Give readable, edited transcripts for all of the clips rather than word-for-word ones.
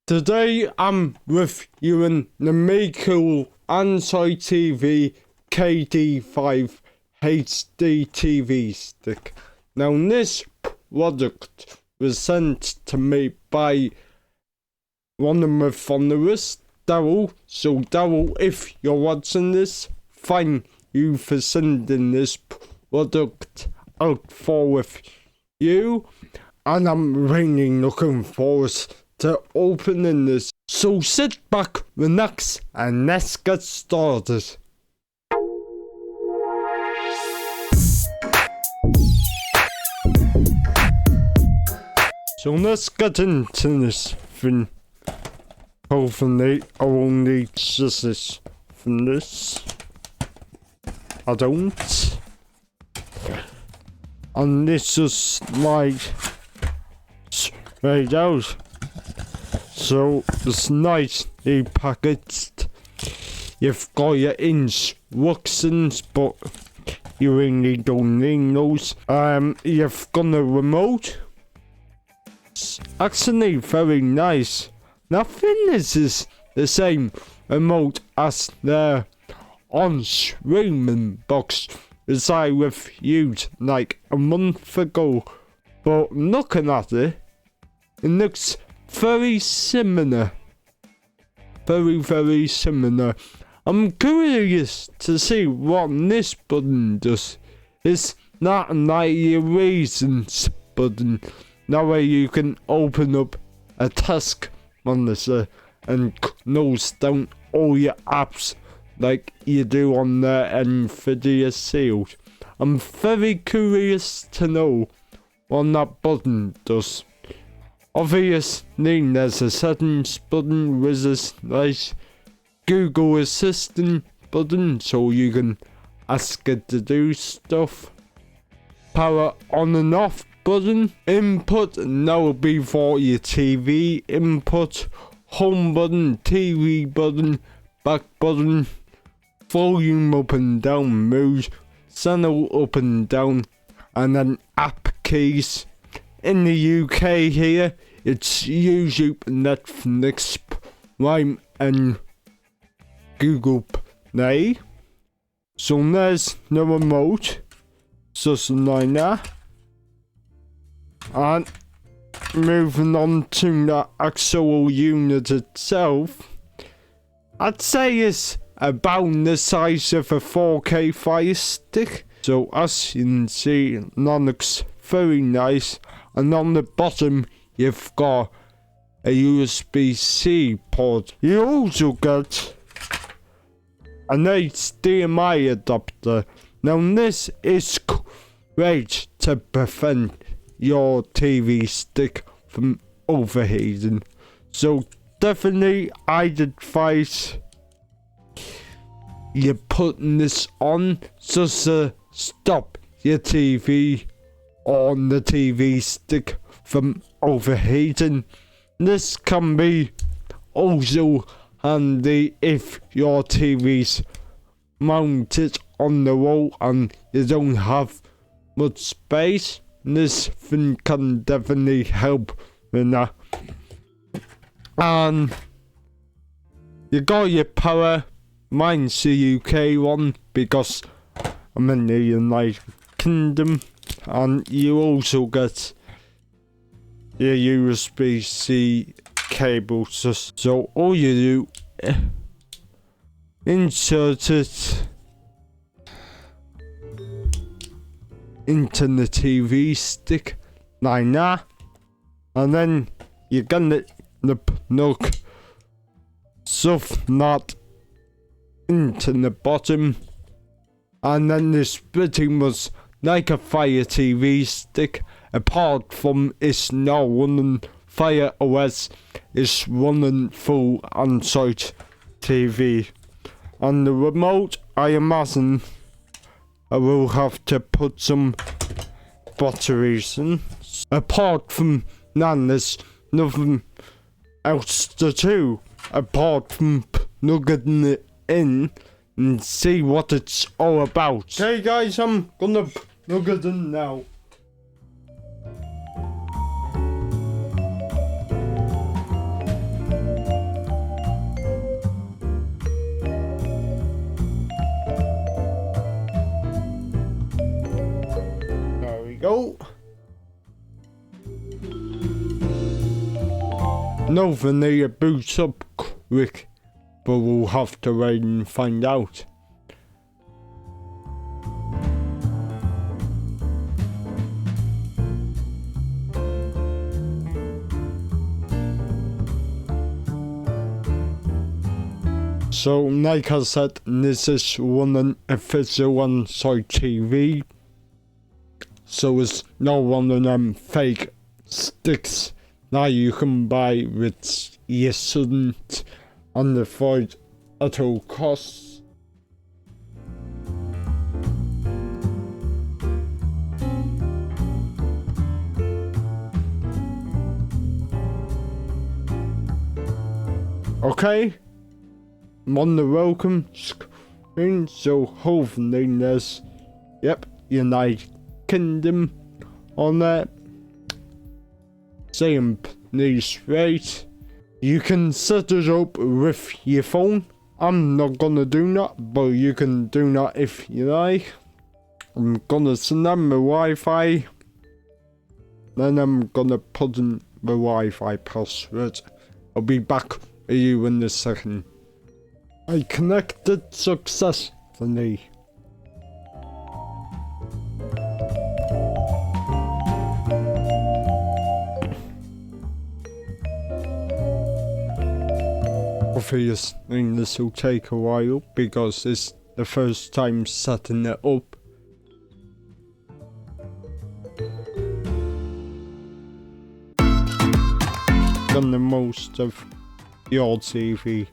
Today I'm reviewing the Mecool Kd5 HD TV stick. Now this product was sent to me by one of my followers, Daryl. So Daryl, if you're watching this, thank you for sending this product out for you, and I'm really looking forward to opening this. So sit back, relax, and let's get started. So let's get into this thing. Hopefully I won't need scissors from this. I don't. And this is slide straight out. So it's nicely packaged. You've got your instructions, but you really don't need those. You've got a remote. It's actually very nice. Now, I think this is the same remote as the on-streaming box as I reviewed like a month ago. But looking at it, it looks very similar. Very similar. I'm curious to see what this button does. It's not like your reasons button. That way you can open up a task monitor and close down all your apps like you do on the NVIDIA Shield. I'm very curious to know what that button does. Obviously, there's a settings button with this nice Google Assistant button, so you can ask it to do stuff. Power on and off button. Input, that will be for your TV input. Home button, TV button, back button, volume up and down, mood, channel up and down, and then app keys. In the UK here, it's YouTube, Netflix, Prime, and Google Play. So there's the remote, just like that. And moving on to the actual unit itself, I'd say it's about the size of a 4K FIRESTIck. So as you can see, that looks very nice. And on the bottom, you've got a USB-C port. You also get an HDMI adapter. Now this is great to prevent your TV stick from overheating. So definitely I'd advise you putting this on just to stop your TV on the TV stick from overheating. This can be also handy if your TV's mounted on the wall and you don't have much space. This thing can definitely help with that. And you got your power. Mine's the UK one because I'm in the United Kingdom. And you also get your USB-C cable. So all you do, insert it into the TV stick like that, and then you get the plug stuff that into the bottom, and then this pretty much like a Fire TV stick, apart from it's now running Fire OS, is running full on-site TV. And the remote, I imagine I will have to put some batteries in. Apart from that, there's nothing else to do apart from plugging it in and see what it's all about. Okay guys, I'm gonna plug it in now. and hopefully it boots up quick, but we'll have to wait and find out. So, like I said, this is running official on TV. So it's not one of them fake sticks that you can buy which you shouldn't avoid at all costs. Okay, I'm on the welcome screen, so hopefully there's, yep, United Kingdom on there. Same please rate. You can set it up with your phone. I'm not gonna do that, but you can do that if you like. I'm gonna send them the Wi-Fi. Then I'm gonna put in the Wi-Fi password. I'll be back with you in a second. I connected successfully. Obviously this will take a while because it's the first time setting it up. Done the most of your TV.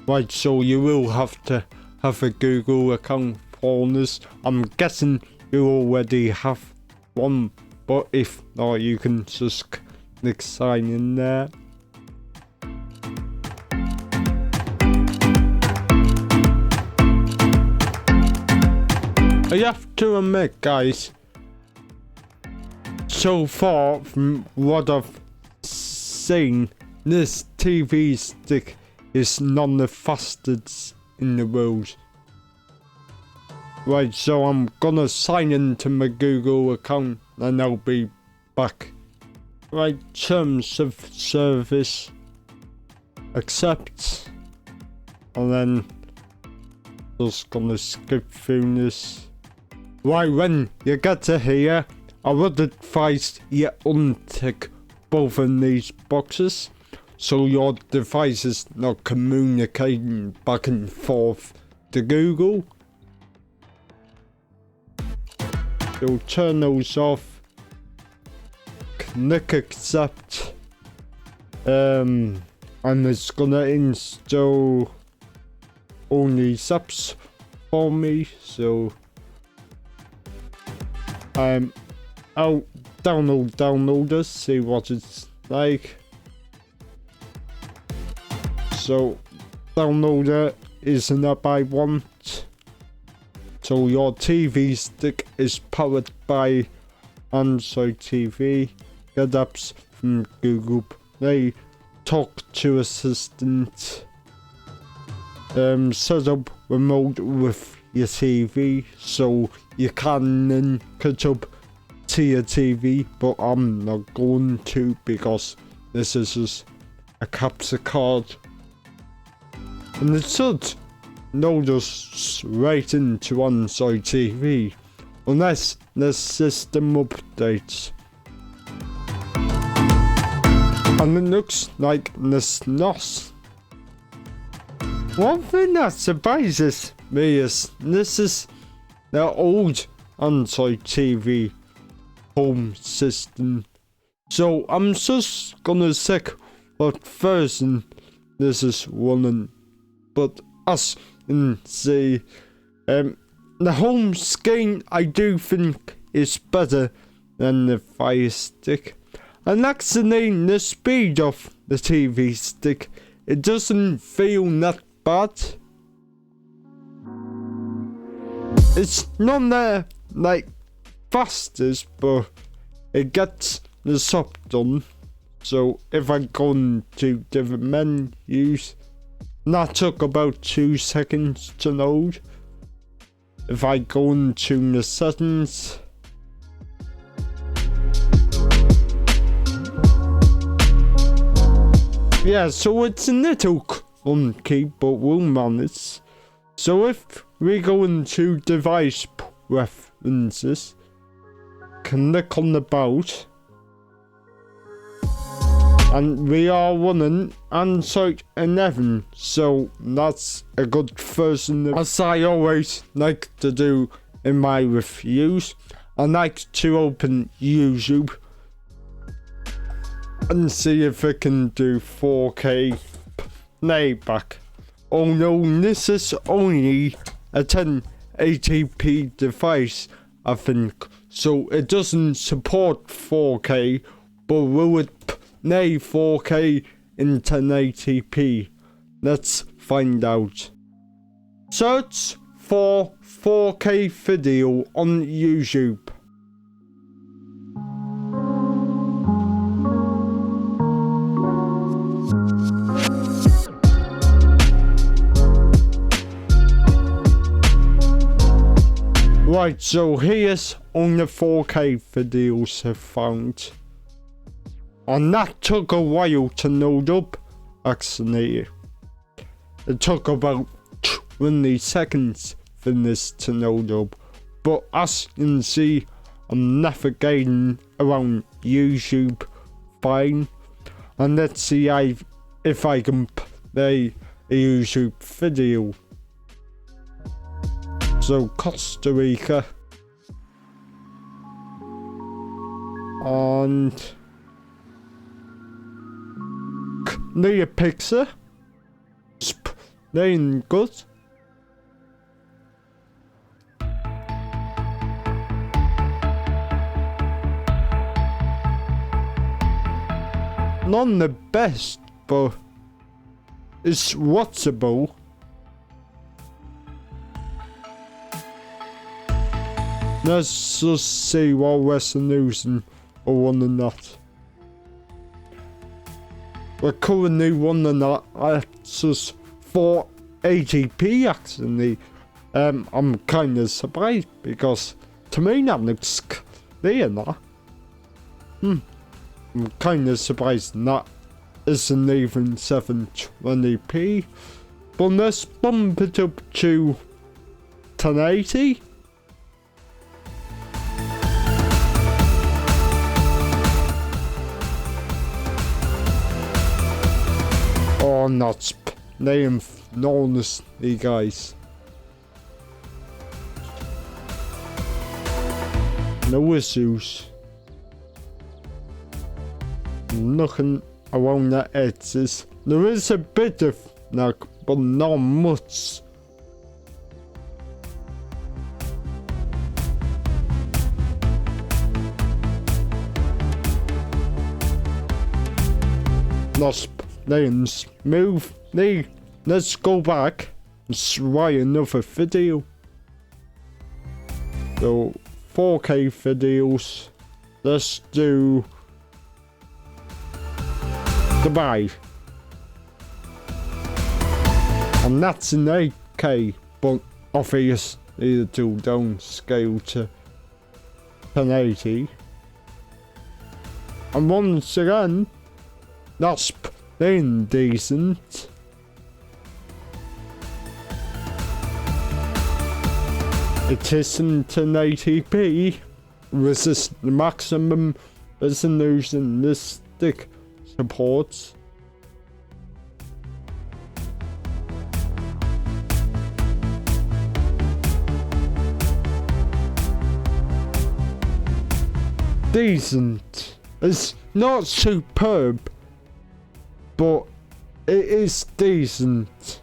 Right, so you will have to have a Google account for this. I'm guessing you already have one, but if not, you can just click sign in there. I have to admit, guys, so far from what I've seen, this TV stick is none of the fastest in the world. Right, so I'm gonna sign into my Google account and I'll be back. Right, terms of service, accept, and then just gonna skip through this. Right, when you get to here, I would advise you untick both of these boxes so your device is not communicating back and forth to Google. So turn those off, click accept, and it's gonna install all these apps for me, so I'll download this, see what it's like. So downloader is an app I want. So your TV stick is powered by Android TV. Get apps from Google Play. Talk to assistant. Set up remote with your TV so you can then catch up to your TV, but I'm not going to because this is just a capture card. And it should load us straight into Android TV unless there's system updates. And it looks like there's not. One thing that surprises me is this is the old Android TV home system. So I'm just gonna check what version this is running. But as you can see, the home screen I do think is better than the Fire Stick. And actually the speed of the TV stick, it doesn't feel that bad. It's not there like fastest, but it gets the job done. So if I go into different menus, that took about 2 seconds to load. If I go into the settings, Yeah, so it's a little clunky, but we'll manage. So if we go into device preferences, click on about, and we are running Android 11, so that's a good first. As I always like to do in my reviews, I like to open YouTube and see if it can do 4K playback. Oh no, this is only a 1080p device, I think, so it doesn't support 4K, but will it play 4K in 1080p? Let's find out. Search for 4K video on YouTube. Right, so here's all the 4K videos I found. And that took a while to load up, actually. It took about 20 seconds for this to load up. But as you can see, I'm navigating around YouTube fine. And let's see if I can play a YouTube video. So Costa Rica. And clear picture. Playing good. Not the best, but it's watchable. Let's just see what resolution we're running at. We're currently running at just 480p actually. I'm kind of surprised because to me that looks clear now. I'm kind of surprised that isn't even 720p. But let's bump it up to 1080. Or not playing flawlessly, guys. No issues. Looking around the edges, there is a bit of lag, but not much. Not playing smoothly. Let's go back and try another video. So 4K videos. Let's do Dubai. And that's in 8K, but obviously the two don't scale to 1080. And once again, that's playing decent. It isn't 1080p. This is the maximum resolution this stick supports. Decent. It's not superb, but it is decent.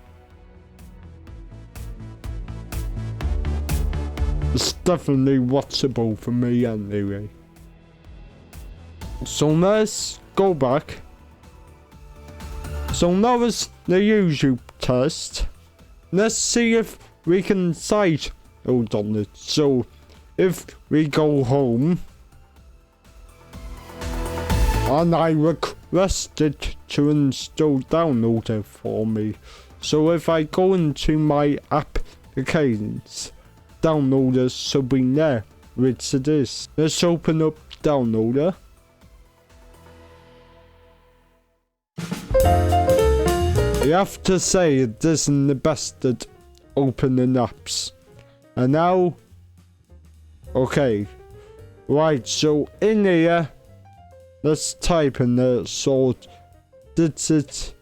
It's definitely watchable for me anyway. So let's go back. So now is the YouTube test. Let's see if we can sight hold on it. So if we go home, and I requested to install downloader for me. So if I go into my applications, downloader should be there, which it is. Let's open up downloader. You have to say it isn't the best at opening apps. And now, okay, right, so in here, let's type in the sort, did it,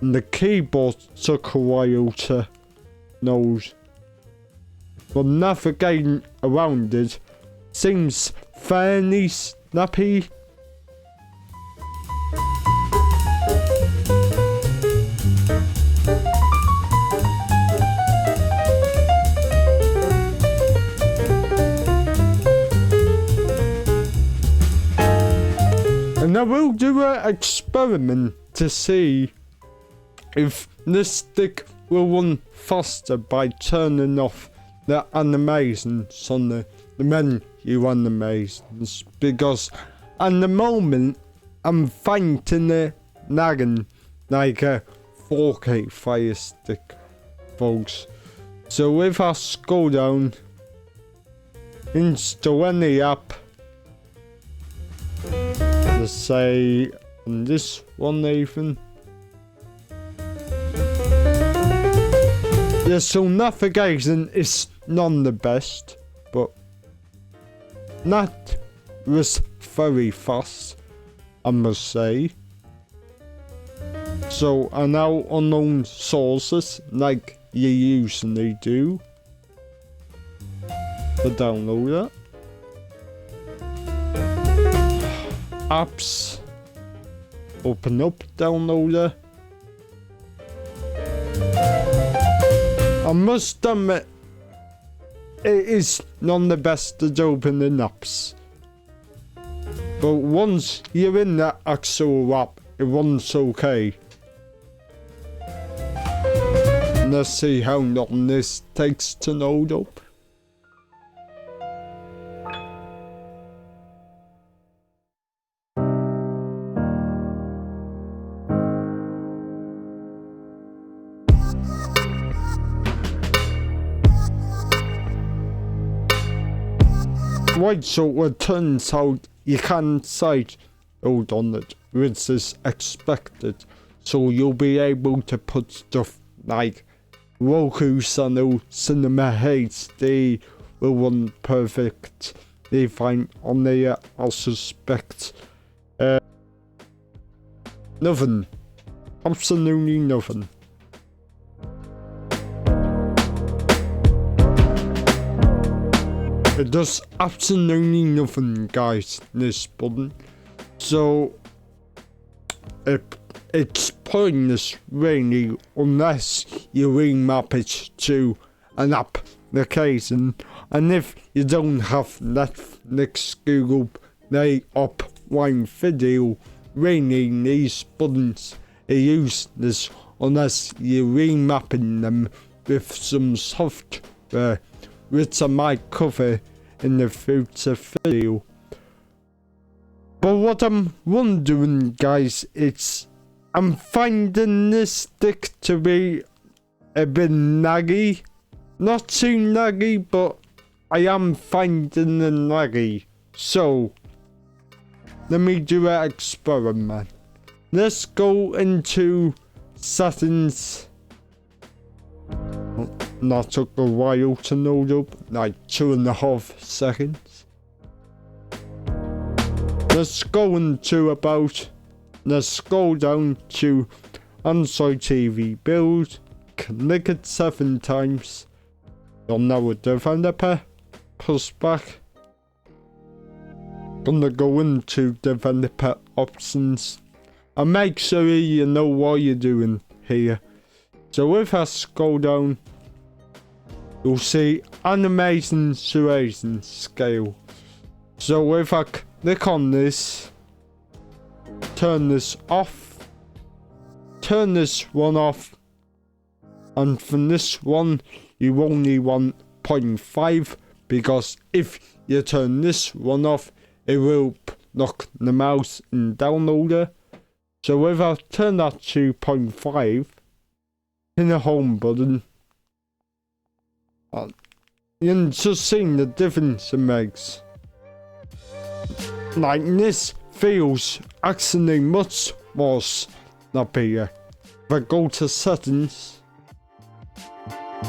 and the keyboard took a while to knows. But navigating around it seems fairly snappy. And I will do an experiment to see if this stick will run faster by turning off the animations on the menu animations, because at the moment I'm finding it nagging like a 4K Fire Stick, folks. So if I scroll down, install any app, let's say on this one even. Yeah, so navigation is not the best, but not was very fast, I must say. So I now unknown sources like you usually do to download that. Apps, open up downloader. I must admit, it is not the best at opening apps. But once you're in the actual app, it runs okay. Let's see how long this takes to load up. Right, so it turns out you can't side load on it, which is expected. So you'll be able to put stuff like Roku channel, Cinema HD will run perfectly fine on there. I suspect nothing, absolutely nothing. It does absolutely nothing, guys, this button. So it's pointless really, unless you remap it to an application. And if you don't have Netflix, Google Play up Prime Video, really these buttons are useless unless you're remapping them with some software, which I might cover in the future video. But what I'm wondering, guys, I'm finding this stick to be a bit laggy. Not too laggy, but I am finding it laggy. So, let me do an experiment. Let's go into settings. That took a while to load up, like 2.5 seconds. Let's go into about, let's go down to Android TV build, click it 7 times. You'll know a developer, push back. Gonna go into developer options and make sure you know what you're doing here. So if I scroll down, you'll see animation duration scale. So if I click on this, turn this off, turn this one off, and from this one you only want 0.5, because if you turn this one off, it will knock the mouse in downloader. So if I turn that to 0.5, in the home button, you're just seeing the difference it makes. Like this feels actually much more snappier. if I go to settings,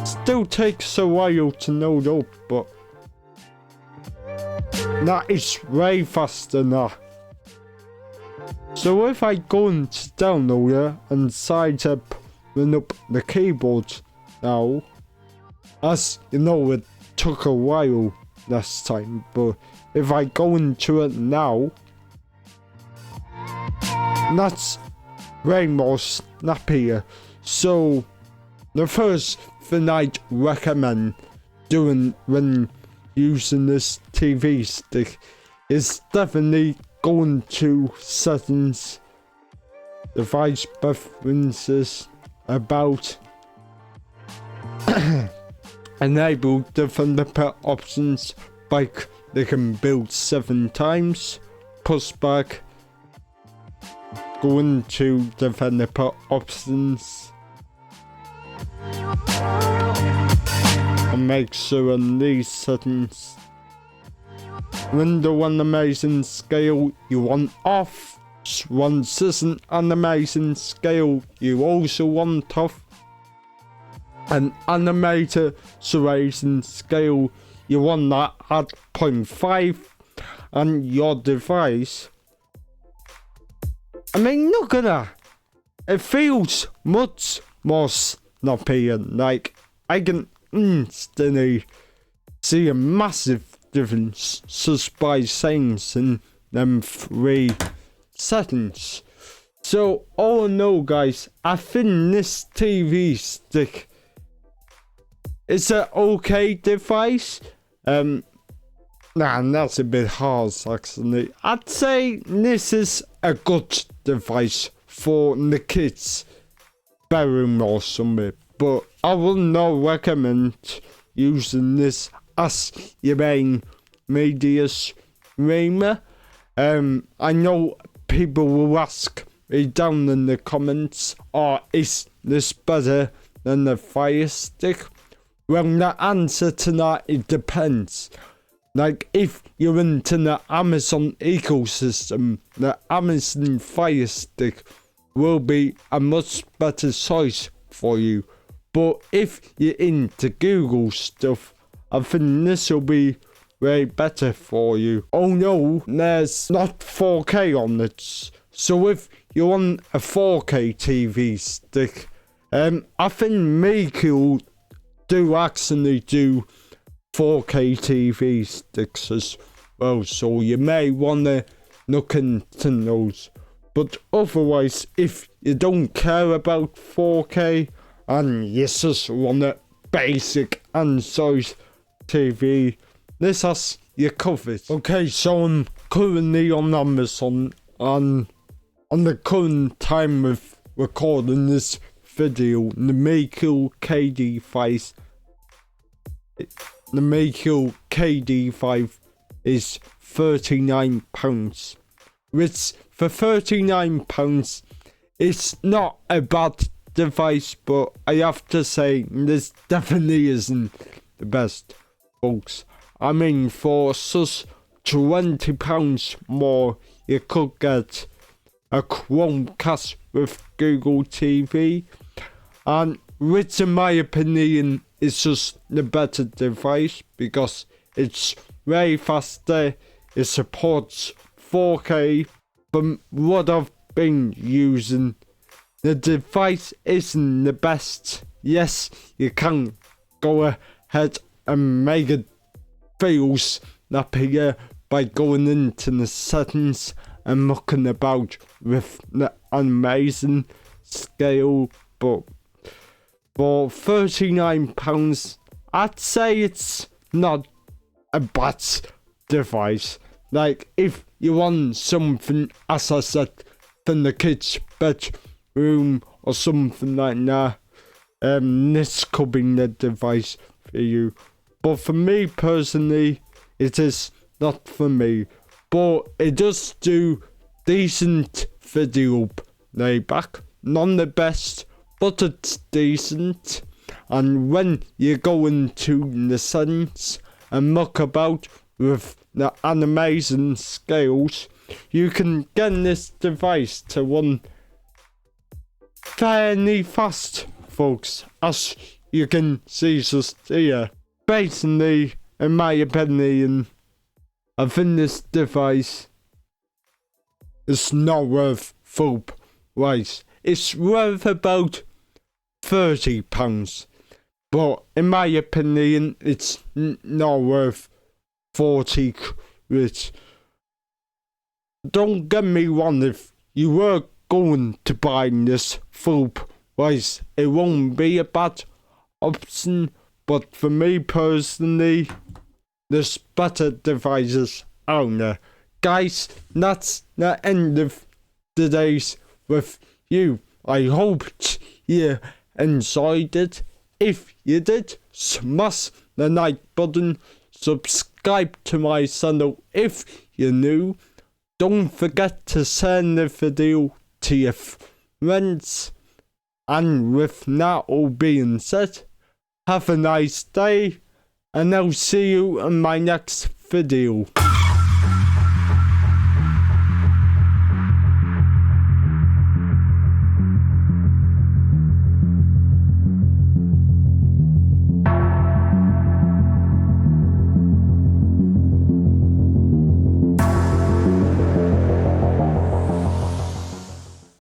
still takes a while to load up, but that is way faster now. So if I go into downloader and side up, run up the keyboard now, as you know, it took a while last time, but if I go into it now, that's way more snappier. So the first thing I'd recommend doing when using this TV stick is definitely going to settings, device preferences, about, enable developer options by clicking build 7 times, push back, go into developer options, and make sure on these settings, window animation scale you want off. Once isn't animation scale you also want off. An animator duration scale you want that at 0.5, and your device, I mean, look at that. It feels much more snappier. Like, I can instantly see a massive difference just by changing them 3 settings. So, all in all, guys, I think this TV stick is an okay device. Nah, that's a bit harsh, actually. I'd say this is a good device for the kids' bedroom or something, but I will not recommend using this as your main media streamer. I know people will ask me down in the comments, is this better than the Fire Stick? Well, the answer to that, it depends. Like, if you're into the Amazon ecosystem, the Amazon Fire Stick will be a much better choice for you. But if you're into Google stuff, I think this will be way better for you. Oh no, there's not 4K on it. So if you want a 4K TV stick, I think Mecool do actually do 4K TV sticks as well, so you may want to look into those. But otherwise, if you don't care about 4K and you just want a basic Android TV, this has you covered. Okay, so I'm currently on Amazon, and on the current time of recording this video, the Mecool Kd5 is £39, which for £39 it's not a bad device, but I have to say this definitely isn't the best, folks. I mean, for just £20 more, you could get a Chromecast with Google TV, and which in my opinion is just the better device because it's way faster, it supports 4K. From what I've been using, the device isn't the best. Yes, you can go ahead and make it feel snappier by going into the settings and mucking about with the animation scale, but for £39, I'd say it's not a bad device. Like, if you want something, as I said, from the kids' bedroom or something like that, this could be the device for you. But for me personally, it is not for me. But it does do decent video playback. Not the best, but it's decent. And when you go into the settings and muck about with the animation scales, you can get this device to run fairly fast, folks, as you can see just here. Basically, in my opinion, I think this device is not worth full price. It's worth about £30, but in my opinion, it's not worth 40 quid. Don't get me wrong, if you were going to buy this full price, it won't be a bad option, but for me personally, there's better devices out there. Guys, that's the end of today's review. I hope you enjoyed it. If you did, smash the like button, subscribe to my channel if you're new. Don't forget to send the video to your friends. And with that all being said, have a nice day, and I'll see you in my next video.